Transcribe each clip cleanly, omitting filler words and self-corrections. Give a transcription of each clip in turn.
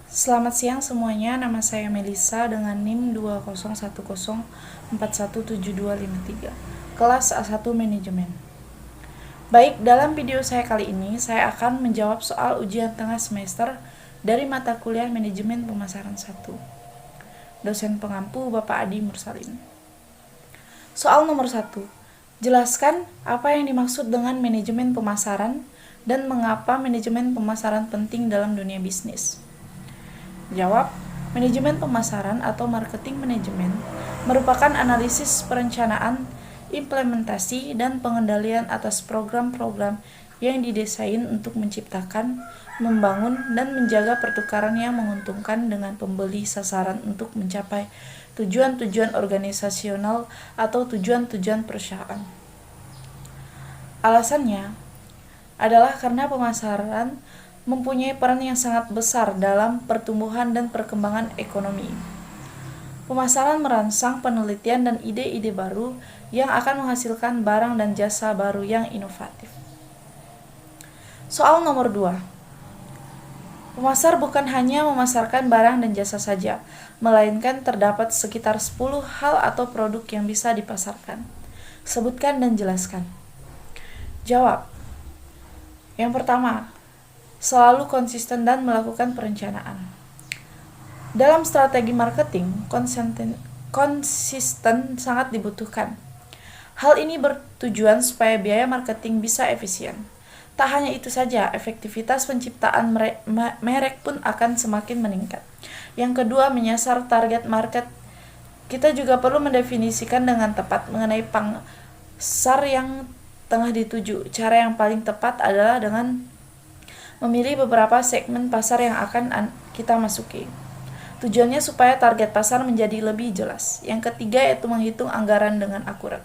Selamat siang semuanya, nama saya Melisa dengan NIM 2010417253, kelas A1 Manajemen. Baik, dalam video saya kali ini, saya akan menjawab soal ujian tengah semester dari mata kuliah Manajemen Pemasaran 1. Dosen pengampu Bapak Adi Mursalin. Soal nomor 1. Jelaskan apa yang dimaksud dengan manajemen pemasaran dan mengapa manajemen pemasaran penting dalam dunia bisnis. Jawab, manajemen pemasaran atau marketing manajemen merupakan analisis perencanaan, implementasi, dan pengendalian atas program-program yang didesain untuk menciptakan, membangun, dan menjaga pertukaran yang menguntungkan dengan pembeli sasaran untuk mencapai tujuan-tujuan organisasional atau tujuan-tujuan perusahaan. Alasannya adalah karena pemasaran mempunyai peran yang sangat besar dalam pertumbuhan dan perkembangan ekonomi. Pemasaran merangsang penelitian dan ide-ide baru yang akan menghasilkan barang dan jasa baru yang inovatif. Soal nomor 2. Pemasar bukan hanya memasarkan barang dan jasa saja, melainkan terdapat sekitar 10 hal atau produk yang bisa dipasarkan. Sebutkan dan jelaskan. Jawab. Yang pertama, selalu konsisten dan melakukan perencanaan. Dalam strategi marketing, konsisten sangat dibutuhkan. Hal ini bertujuan supaya biaya marketing bisa efisien. Tak hanya itu saja, efektivitas penciptaan merek pun akan semakin meningkat. Yang kedua, menyasar target market. Kita juga perlu mendefinisikan dengan tepat mengenai pasar yang tengah dituju. Cara yang paling tepat adalah dengan memilih beberapa segmen pasar yang akan kita masuki. Tujuannya supaya target pasar menjadi lebih jelas. Yang ketiga yaitu menghitung anggaran dengan akurat.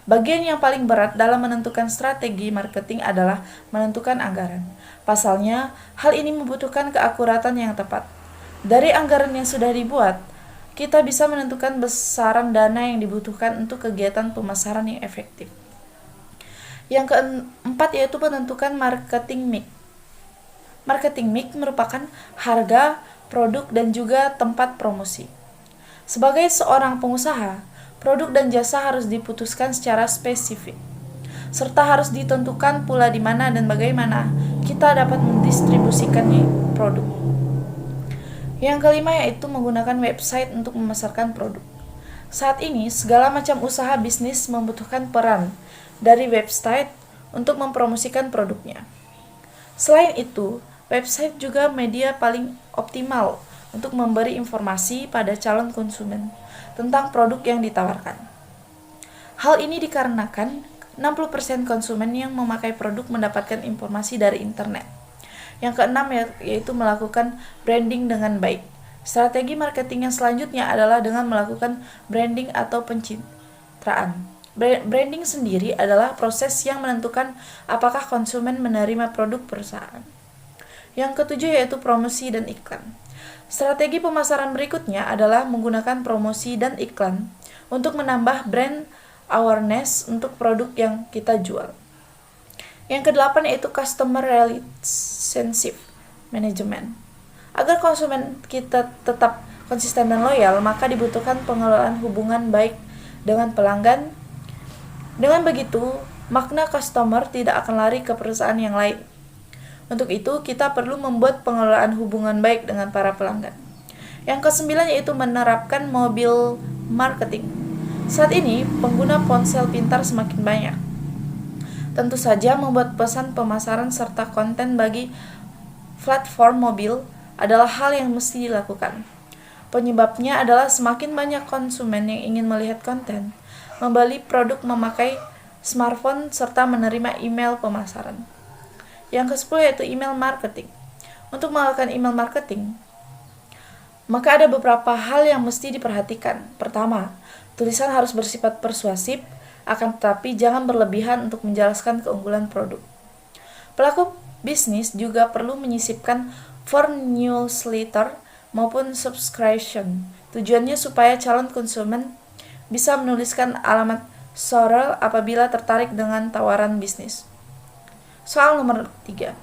Bagian yang paling berat dalam menentukan strategi marketing adalah menentukan anggaran. Pasalnya, hal ini membutuhkan keakuratan yang tepat. Dari anggaran yang sudah dibuat, kita bisa menentukan besaran dana yang dibutuhkan untuk kegiatan pemasaran yang efektif. Yang keempat yaitu menentukan marketing mix. Marketing mix merupakan harga, produk, dan juga tempat promosi. Sebagai seorang pengusaha, produk dan jasa harus diputuskan secara spesifik, serta harus ditentukan pula di mana dan bagaimana kita dapat mendistribusikan produk. Yang kelima yaitu menggunakan website untuk memasarkan produk. Saat ini, segala macam usaha bisnis membutuhkan peran dari website untuk mempromosikan produknya. Selain itu, website juga media paling optimal untuk memberi informasi pada calon konsumen tentang produk yang ditawarkan. Hal ini dikarenakan 60% konsumen yang memakai produk mendapatkan informasi dari internet. Yang keenam yaitu melakukan branding dengan baik. Strategi marketing yang selanjutnya adalah dengan melakukan branding atau pencitraan. Branding sendiri adalah proses yang menentukan apakah konsumen menerima produk perusahaan. Yang ketujuh yaitu promosi dan iklan. Strategi pemasaran berikutnya adalah menggunakan promosi dan iklan untuk menambah brand awareness untuk produk yang kita jual. Yang kedelapan yaitu customer relationship management. Agar konsumen kita tetap konsisten dan loyal, maka dibutuhkan pengelolaan hubungan baik dengan pelanggan. Dengan begitu, makna customer tidak akan lari ke perusahaan yang lain. Untuk itu, kita perlu membuat pengelolaan hubungan baik dengan para pelanggan. Yang kesembilan yaitu menerapkan mobile marketing. Saat ini, pengguna ponsel pintar semakin banyak. Tentu saja, membuat pesan pemasaran serta konten bagi platform mobil adalah hal yang mesti dilakukan. Penyebabnya adalah semakin banyak konsumen yang ingin melihat konten, membeli produk memakai smartphone, serta menerima email pemasaran. Yang ke-10 yaitu email marketing. Untuk melakukan email marketing, maka ada beberapa hal yang mesti diperhatikan. Pertama, tulisan harus bersifat persuasif, akan tetapi jangan berlebihan untuk menjelaskan keunggulan produk. Pelaku bisnis juga perlu menyisipkan form newsletter maupun subscription. Tujuannya supaya calon konsumen bisa menuliskan alamat referral apabila tertarik dengan tawaran bisnis. Soal nomor 3.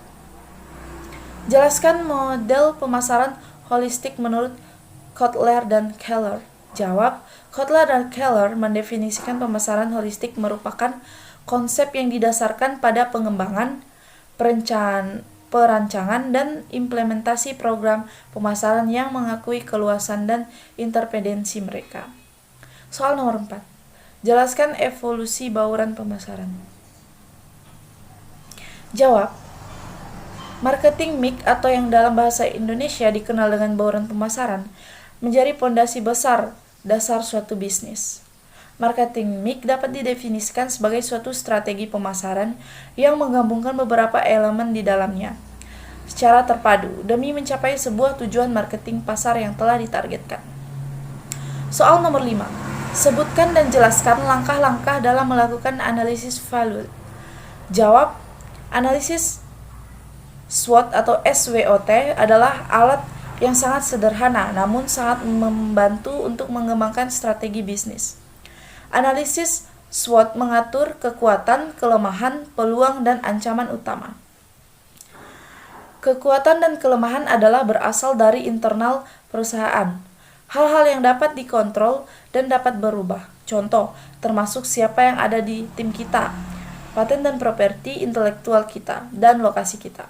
Jelaskan model pemasaran holistik menurut Kotler dan Keller. Jawab, Kotler dan Keller mendefinisikan pemasaran holistik merupakan konsep yang didasarkan pada pengembangan, perancangan, dan implementasi program pemasaran yang mengakui keluasan dan interdependensi mereka. Soal nomor 4. Jelaskan evolusi bauran pemasaran. Jawab, marketing mix atau yang dalam bahasa Indonesia dikenal dengan bauran pemasaran menjadi pondasi besar dasar suatu bisnis. Marketing mix dapat didefinisikan sebagai suatu strategi pemasaran yang menggabungkan beberapa elemen di dalamnya secara terpadu demi mencapai sebuah tujuan marketing pasar yang telah ditargetkan. Soal nomor 5. Sebutkan dan jelaskan langkah-langkah dalam melakukan analisis value. Jawab, analisis SWOT atau SWOT adalah alat yang sangat sederhana namun sangat membantu untuk mengembangkan strategi bisnis. Analisis SWOT mengatur kekuatan, kelemahan, peluang, dan ancaman utama. Kekuatan dan kelemahan adalah berasal dari internal perusahaan. Hal-hal yang dapat dikontrol dan dapat berubah. Contoh, termasuk siapa yang ada di tim kita, paten dan properti intelektual kita, dan lokasi kita.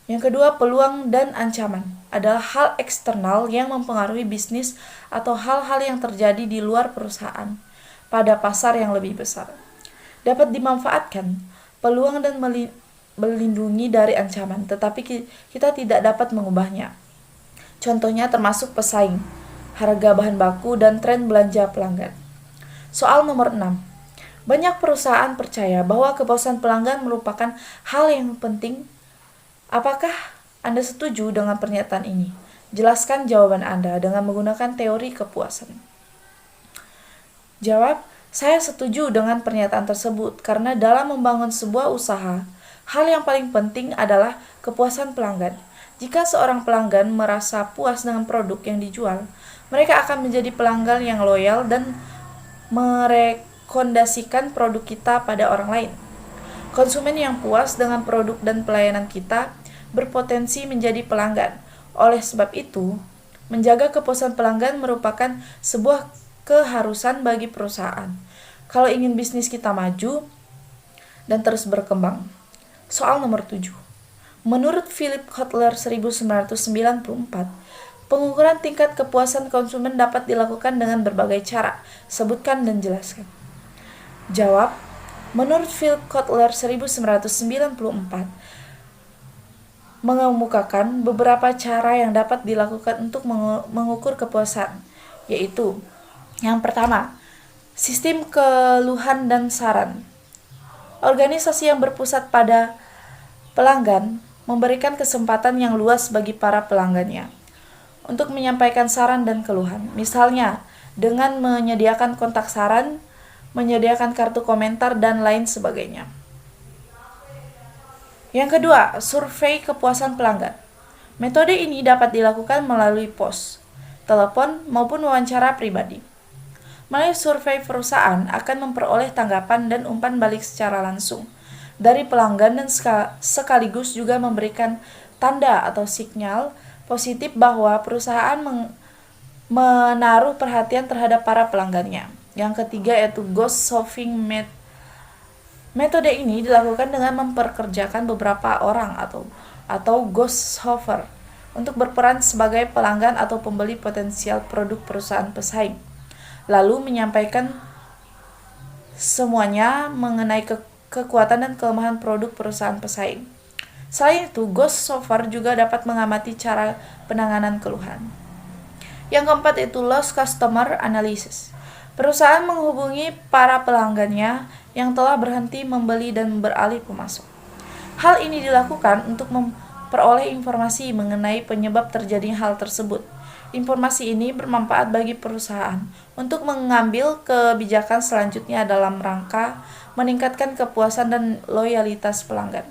Yang kedua, peluang dan ancaman adalah hal eksternal yang mempengaruhi bisnis atau hal-hal yang terjadi di luar perusahaan pada pasar yang lebih besar. Dapat dimanfaatkan peluang dan melindungi dari ancaman, tetapi kita tidak dapat mengubahnya. Contohnya termasuk pesaing, harga bahan baku, dan tren belanja pelanggan. Soal nomor 6. Banyak perusahaan percaya bahwa kepuasan pelanggan merupakan hal yang penting. Apakah Anda setuju dengan pernyataan ini? Jelaskan jawaban Anda dengan menggunakan teori kepuasan. Jawab, saya setuju dengan pernyataan tersebut karena dalam membangun sebuah usaha, hal yang paling penting adalah kepuasan pelanggan. Jika seorang pelanggan merasa puas dengan produk yang dijual, mereka akan menjadi pelanggan yang loyal dan merekomendasikan produk kita pada orang lain. Konsumen yang puas dengan produk dan pelayanan kita berpotensi menjadi pelanggan. Oleh sebab itu, menjaga kepuasan pelanggan merupakan sebuah keharusan bagi perusahaan kalau ingin bisnis kita maju dan terus berkembang. Soal nomor 7. Menurut Philip Kotler 1994, pengukuran tingkat kepuasan konsumen dapat dilakukan dengan berbagai cara. Sebutkan dan jelaskan. Jawab, menurut Philip Kotler 1994, mengemukakan beberapa cara yang dapat dilakukan untuk mengukur kepuasan, yaitu yang pertama, sistem keluhan dan saran. Organisasi yang berpusat pada pelanggan memberikan kesempatan yang luas bagi para pelanggannya untuk menyampaikan saran dan keluhan. Misalnya, dengan menyediakan kontak saran, menyediakan kartu komentar, dan lain sebagainya. Yang kedua, survei kepuasan pelanggan. Metode ini dapat dilakukan melalui pos, telepon, maupun wawancara pribadi. Melalui survei, perusahaan akan memperoleh tanggapan dan umpan balik secara langsung dari pelanggan dan sekaligus juga memberikan tanda atau sinyal positif bahwa perusahaan menaruh perhatian terhadap para pelanggannya. Yang ketiga yaitu ghost shopping method. Metode ini dilakukan dengan memperkerjakan beberapa orang atau ghost shopper untuk berperan sebagai pelanggan atau pembeli potensial produk perusahaan pesaing, lalu menyampaikan semuanya mengenai kekuatan dan kelemahan produk perusahaan pesaing. Selain itu, ghost shopper juga dapat mengamati cara penanganan keluhan. Yang keempat itu lost customer analysis. Perusahaan menghubungi para pelanggannya yang telah berhenti membeli dan beralih pemasok. Hal ini dilakukan untuk memperoleh informasi mengenai penyebab terjadinya hal tersebut. Informasi ini bermanfaat bagi perusahaan untuk mengambil kebijakan selanjutnya dalam rangka meningkatkan kepuasan dan loyalitas pelanggan.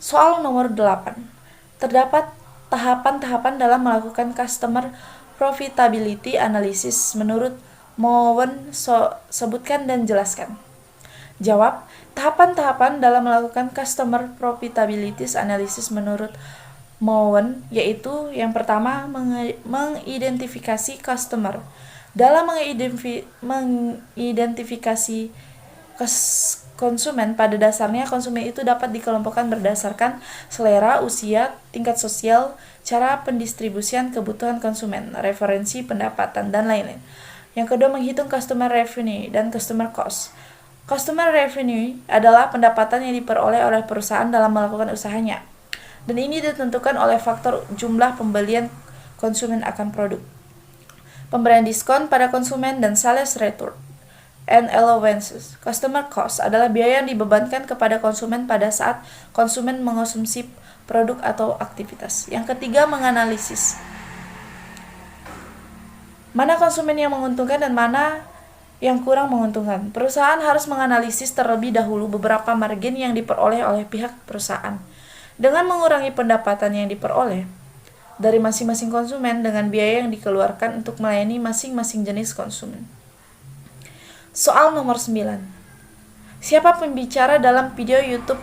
Soal nomor 8. Terdapat tahapan-tahapan dalam melakukan customer profitability analysis menurut Mowen. Sebutkan dan jelaskan. Jawab, tahapan-tahapan dalam melakukan Customer Profitability Analysis menurut Mowen, yaitu yang pertama mengidentifikasi customer. Dalam mengidentifikasi konsumen, pada dasarnya konsumen itu dapat dikelompokkan berdasarkan selera, usia, tingkat sosial, cara pendistribusian kebutuhan konsumen, referensi, pendapatan, dan lain-lain. Yang kedua, menghitung customer revenue dan customer cost. Customer revenue adalah pendapatan yang diperoleh oleh perusahaan dalam melakukan usahanya, dan ini ditentukan oleh faktor jumlah pembelian konsumen akan produk, pemberian diskon pada konsumen, dan sales return and allowances. Customer cost adalah biaya yang dibebankan kepada konsumen pada saat konsumen mengonsumsi produk atau aktivitas. Yang ketiga, menganalisis mana konsumen yang menguntungkan dan mana yang kurang menguntungkan. Perusahaan harus menganalisis terlebih dahulu beberapa margin yang diperoleh oleh pihak perusahaan, dengan mengurangi pendapatan yang diperoleh dari masing-masing konsumen dengan biaya yang dikeluarkan untuk melayani masing-masing jenis konsumen. Soal nomor 9. Siapa pembicara dalam video YouTube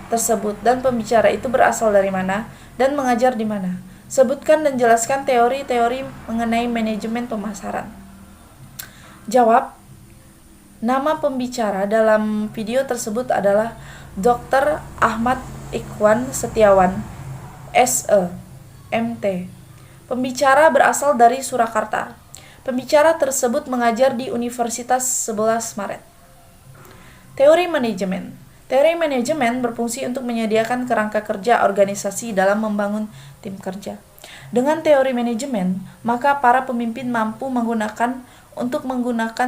tersebut dan pembicara itu berasal dari mana dan mengajar di mana? Sebutkan dan jelaskan teori-teori mengenai manajemen pemasaran. Jawab, nama pembicara dalam video tersebut adalah Dr. Ahmad Ikhwan Setiawan, SE, MT. Pembicara berasal dari Surakarta. Pembicara tersebut mengajar di Universitas 11 Maret. Teori manajemen. Teori manajemen berfungsi untuk menyediakan kerangka kerja organisasi dalam membangun tim kerja. Dengan teori manajemen, maka para pemimpin mampu menggunakan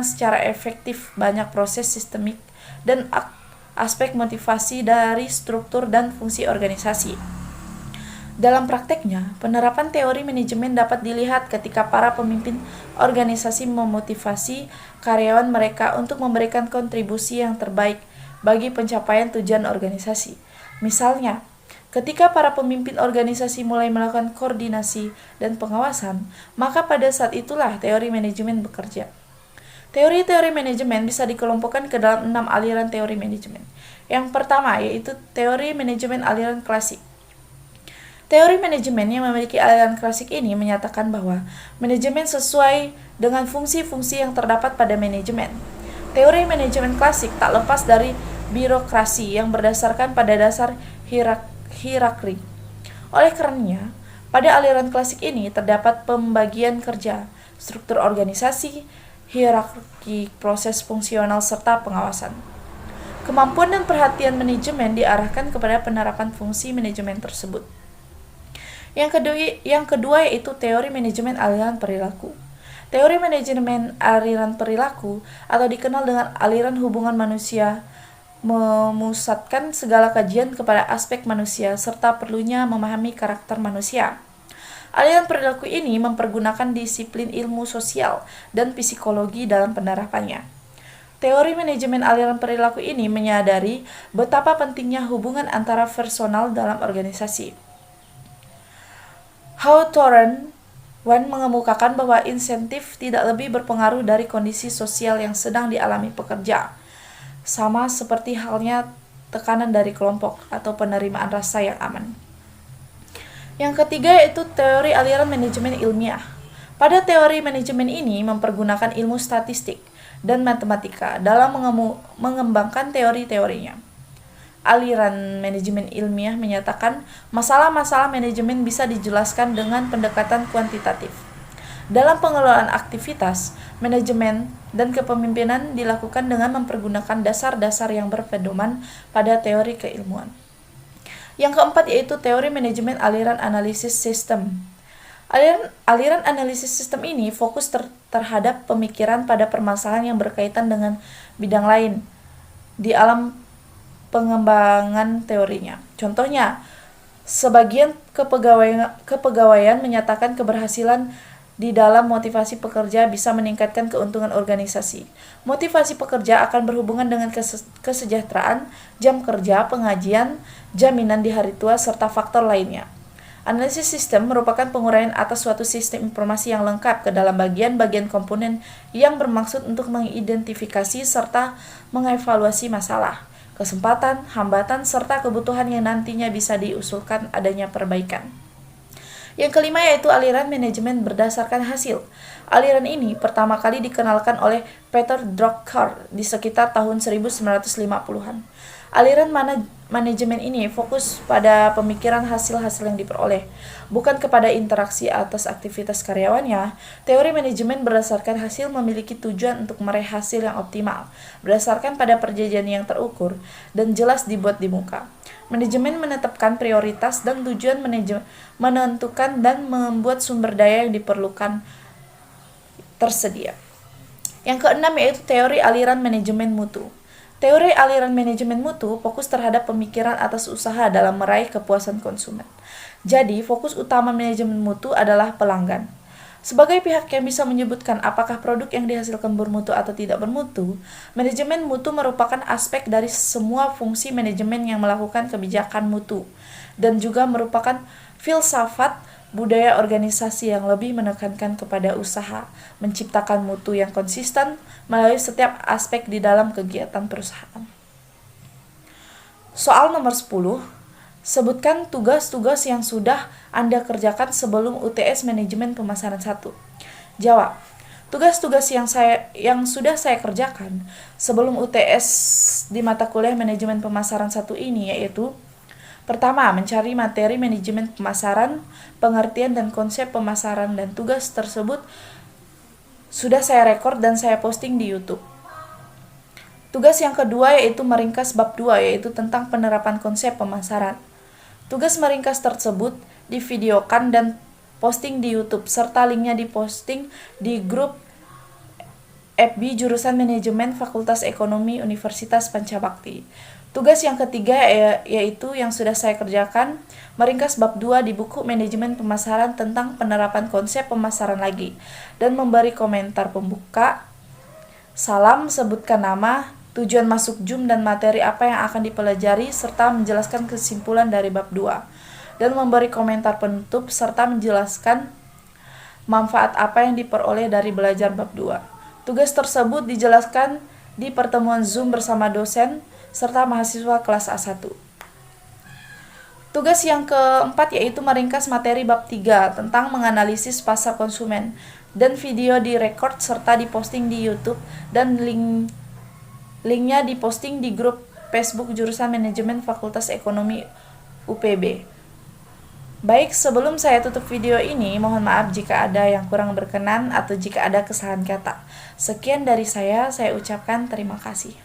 secara efektif banyak proses sistemik dan aspek motivasi dari struktur dan fungsi organisasi. Dalam prakteknya, penerapan teori manajemen dapat dilihat ketika para pemimpin organisasi memotivasi karyawan mereka untuk memberikan kontribusi yang terbaik bagi pencapaian tujuan organisasi. Misalnya, ketika para pemimpin organisasi mulai melakukan koordinasi dan pengawasan, maka pada saat itulah teori manajemen bekerja. Teori-teori manajemen bisa dikelompokkan ke dalam 6 aliran teori manajemen. Yang pertama yaitu teori manajemen aliran klasik. Teori manajemen yang memiliki aliran klasik ini menyatakan bahwa manajemen sesuai dengan fungsi-fungsi yang terdapat pada manajemen. Teori manajemen klasik tak lepas dari birokrasi yang berdasarkan pada dasar hierarki. Oleh karenanya, pada aliran klasik ini terdapat pembagian kerja, struktur organisasi, hierarki proses fungsional, serta pengawasan. Kemampuan dan perhatian manajemen diarahkan kepada penerapan fungsi manajemen tersebut. Yang kedua yaitu teori manajemen aliran perilaku. Teori manajemen aliran perilaku atau dikenal dengan aliran hubungan manusia memusatkan segala kajian kepada aspek manusia serta perlunya memahami karakter manusia. Aliran perilaku ini mempergunakan disiplin ilmu sosial dan psikologi dalam penerapannya. Teori manajemen aliran perilaku ini menyadari betapa pentingnya hubungan antara personal dalam organisasi. Hawthorne mengemukakan bahwa insentif tidak lebih berpengaruh dari kondisi sosial yang sedang dialami pekerja, sama seperti halnya tekanan dari kelompok atau penerimaan rasa yang aman. Yang ketiga yaitu teori aliran manajemen ilmiah. Pada teori manajemen ini mempergunakan ilmu statistik dan matematika dalam mengembangkan teori-teorinya. Aliran manajemen ilmiah menyatakan masalah-masalah manajemen bisa dijelaskan dengan pendekatan kuantitatif. Dalam pengelolaan aktivitas, manajemen dan kepemimpinan dilakukan dengan mempergunakan dasar-dasar yang berpedoman pada teori keilmuan. Yang keempat yaitu teori manajemen aliran analisis sistem. Aliran analisis sistem ini fokus terhadap pemikiran pada permasalahan yang berkaitan dengan bidang lain di alam pengembangan teorinya. Contohnya, sebagian kepegawaian menyatakan keberhasilan di dalam motivasi pekerja bisa meningkatkan keuntungan organisasi. Motivasi pekerja akan berhubungan dengan kesejahteraan, jam kerja, pengajian, jaminan di hari tua, serta faktor lainnya. Analisis sistem merupakan penguraian atas suatu sistem informasi yang lengkap ke dalam bagian-bagian komponen yang bermaksud untuk mengidentifikasi serta mengevaluasi masalah, kesempatan, hambatan, serta kebutuhan yang nantinya bisa diusulkan adanya perbaikan. Yang kelima yaitu aliran manajemen berdasarkan hasil. Aliran ini pertama kali dikenalkan oleh Peter Drucker di sekitar tahun 1950-an. Aliran manajemen ini fokus pada pemikiran hasil-hasil yang diperoleh, bukan kepada interaksi atas aktivitas karyawannya. Teori manajemen berdasarkan hasil memiliki tujuan untuk meraih hasil yang optimal, berdasarkan pada perjanjian yang terukur dan jelas dibuat di muka. Manajemen menetapkan prioritas dan tujuan menentukan dan membuat sumber daya yang diperlukan tersedia. Yang keenam yaitu teori aliran manajemen mutu. Teori aliran manajemen mutu fokus terhadap pemikiran atas usaha dalam meraih kepuasan konsumen. Jadi, fokus utama manajemen mutu adalah pelanggan. Sebagai pihak yang bisa menyebutkan apakah produk yang dihasilkan bermutu atau tidak bermutu, manajemen mutu merupakan aspek dari semua fungsi manajemen yang melakukan kebijakan mutu, dan juga merupakan filsafat budaya organisasi yang lebih menekankan kepada usaha, menciptakan mutu yang konsisten melalui setiap aspek di dalam kegiatan perusahaan. Soal nomor 10, sebutkan tugas-tugas yang sudah Anda kerjakan sebelum UTS Manajemen Pemasaran 1. Jawab, tugas-tugas yang sudah saya kerjakan sebelum UTS di mata kuliah Manajemen Pemasaran 1 ini yaitu: pertama, mencari materi manajemen pemasaran, pengertian dan konsep pemasaran, dan tugas tersebut sudah saya rekord dan saya posting di YouTube. Tugas yang kedua yaitu meringkas bab 2 yaitu tentang penerapan konsep pemasaran. Tugas meringkas tersebut divideokan dan posting di YouTube serta linknya diposting di grup FB jurusan Manajemen Fakultas Ekonomi Universitas Pancabakti. Tugas yang ketiga yaitu yang sudah saya kerjakan, meringkas bab 2 di buku Manajemen Pemasaran tentang penerapan konsep pemasaran lagi, dan memberi komentar pembuka, salam, sebutkan nama, tujuan masuk Zoom dan materi apa yang akan dipelajari, serta menjelaskan kesimpulan dari bab 2, dan memberi komentar penutup serta menjelaskan manfaat apa yang diperoleh dari belajar bab 2. Tugas tersebut dijelaskan di pertemuan Zoom bersama dosen serta mahasiswa kelas A1. Tugas yang keempat yaitu meringkas materi bab 3 tentang menganalisis pasar konsumen, dan video direkord serta diposting di YouTube dan linknya diposting di grup Facebook jurusan Manajemen Fakultas Ekonomi UPB. Baik, sebelum saya tutup video ini, mohon maaf jika ada yang kurang berkenan atau jika ada kesalahan kata. Sekian dari saya ucapkan terima kasih.